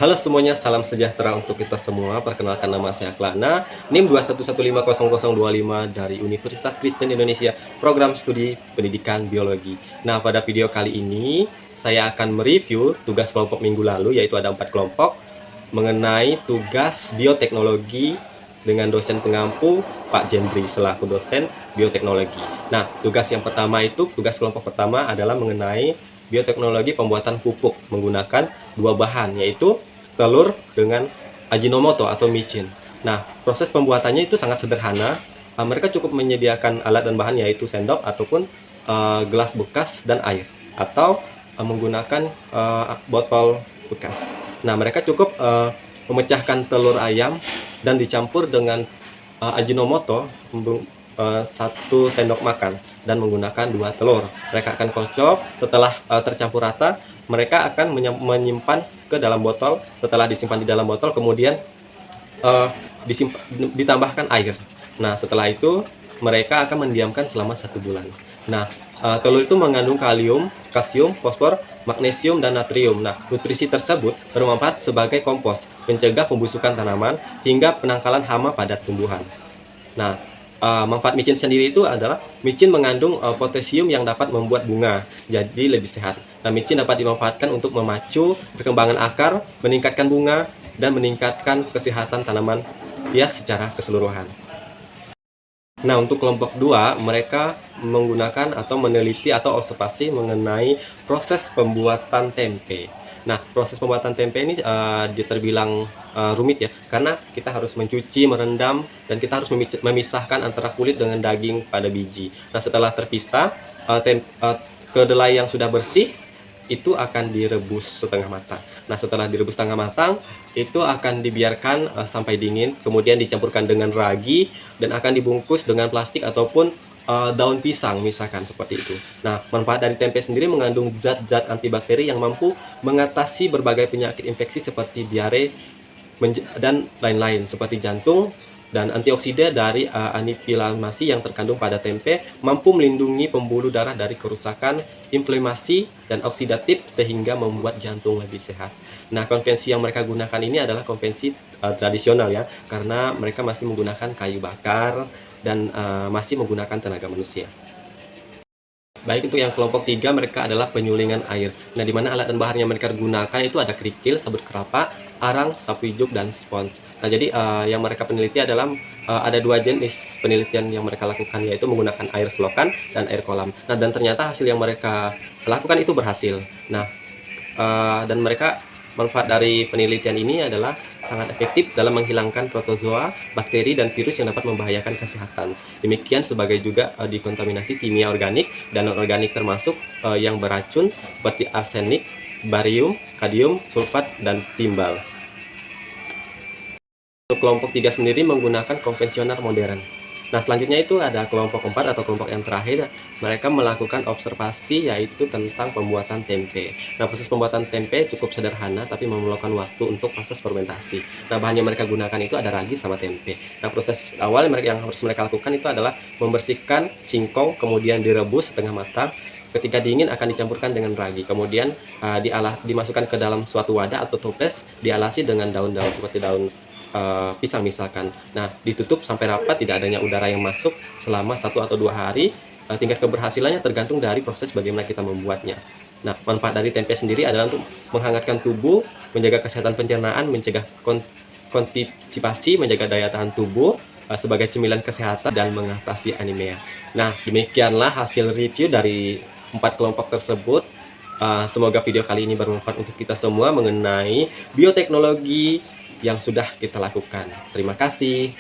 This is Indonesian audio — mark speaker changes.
Speaker 1: Halo semuanya, salam sejahtera untuk kita semua. Perkenalkan, nama saya Klana, NIM 211500025 dari Universitas Kristen Indonesia, Program Studi Pendidikan Biologi. Nah, pada video kali ini saya akan mereview tugas kelompok minggu lalu, yaitu ada 4 kelompok mengenai tugas bioteknologi dengan dosen pengampu Pak Jendri selaku dosen bioteknologi. Nah, tugas kelompok pertama adalah mengenai bioteknologi pembuatan pupuk menggunakan 2 bahan, yaitu telur dengan Ajinomoto atau micin. Nah, proses pembuatannya itu sangat sederhana. Mereka cukup menyediakan alat dan bahan, yaitu sendok ataupun gelas bekas dan air, atau menggunakan botol bekas. Nah, mereka cukup memecahkan telur ayam dan dicampur dengan Ajinomoto 1 sendok makan dan menggunakan 2 telur. Mereka akan kocok. Setelah tercampur rata, mereka akan menyimpan ke dalam botol. Setelah disimpan di dalam botol, kemudian ditambahkan air. Nah, setelah itu mereka akan mendiamkan selama 1 bulan. Nah, telur itu mengandung kalium, kalsium, fosfor, magnesium, dan natrium. Nah, nutrisi tersebut bermanfaat sebagai kompos, mencegah pembusukan tanaman, hingga penangkalan hama pada tumbuhan. Nah, manfaat micin sendiri itu adalah micin mengandung potasium yang dapat membuat bunga jadi lebih sehat. Nah, micin dapat dimanfaatkan untuk memacu perkembangan akar, meningkatkan bunga, dan meningkatkan kesehatan tanaman hias secara keseluruhan. Nah, untuk kelompok 2, mereka menggunakan atau meneliti atau observasi mengenai proses pembuatan tempe. Nah, proses pembuatan tempe ini terbilang rumit ya, karena kita harus mencuci, merendam, dan kita harus memisahkan antara kulit dengan daging pada biji. Nah, setelah terpisah, kedelai yang sudah bersih itu akan direbus setengah matang. Nah, setelah direbus setengah matang, itu akan dibiarkan sampai dingin, kemudian dicampurkan dengan ragi, dan akan dibungkus dengan plastik ataupun daun pisang misalkan, seperti itu. Nah, manfaat dari tempe sendiri mengandung zat-zat antibakteri yang mampu mengatasi berbagai penyakit infeksi seperti diare dan lain-lain, seperti jantung, dan antioksida dari anifilasi yang terkandung pada tempe mampu melindungi pembuluh darah dari kerusakan, inflamasi, dan oksidatif, sehingga membuat jantung lebih sehat. Nah, konvensi yang mereka gunakan ini adalah konvensi tradisional ya, karena mereka masih menggunakan kayu bakar dan masih menggunakan tenaga manusia. Baik, untuk yang kelompok 3, mereka adalah penyulingan air. Nah, di mana alat dan bahan yang mereka gunakan itu ada kerikil, sabut kelapa, arang, sapu ijuk, dan spons. Nah, jadi yang mereka peneliti adalah ada 2 jenis penelitian yang mereka lakukan, yaitu menggunakan air selokan dan air kolam. Nah, dan ternyata hasil yang mereka lakukan itu berhasil. Nah, dan mereka manfaat dari penelitian ini adalah sangat efektif dalam menghilangkan protozoa, bakteri, dan virus yang dapat membahayakan kesehatan. Demikian sebagai juga dekontaminasi kimia organik dan non-organik, termasuk yang beracun seperti arsenik, barium, kadium, sulfat, dan timbal. Untuk kelompok 3 sendiri menggunakan konvensional modern. Nah, selanjutnya itu ada kelompok 4 atau kelompok yang terakhir. Mereka melakukan observasi, yaitu tentang pembuatan tempe. Nah, proses pembuatan tempe cukup sederhana, tapi memerlukan waktu untuk proses fermentasi. Nah, bahan yang mereka gunakan itu ada ragi sama tempe. Nah, proses awal yang harus mereka lakukan itu adalah membersihkan singkong, kemudian direbus setengah matang. Ketika dingin akan dicampurkan dengan ragi, kemudian dimasukkan ke dalam suatu wadah atau toples, dialasi dengan daun-daun seperti daun pisang misalkan. Nah, ditutup sampai rapat, tidak adanya udara yang masuk selama 1 atau 2 hari. Tingkat keberhasilannya tergantung dari proses bagaimana kita membuatnya. Nah, manfaat dari tempe sendiri adalah untuk menghangatkan tubuh, menjaga kesehatan pencernaan, mencegah konstipasi, menjaga daya tahan tubuh, sebagai cemilan kesehatan, dan mengatasi anemia. Nah, demikianlah hasil review dari 4 kelompok tersebut. Semoga video kali ini bermanfaat untuk kita semua mengenai bioteknologi yang sudah kita lakukan. Terima kasih.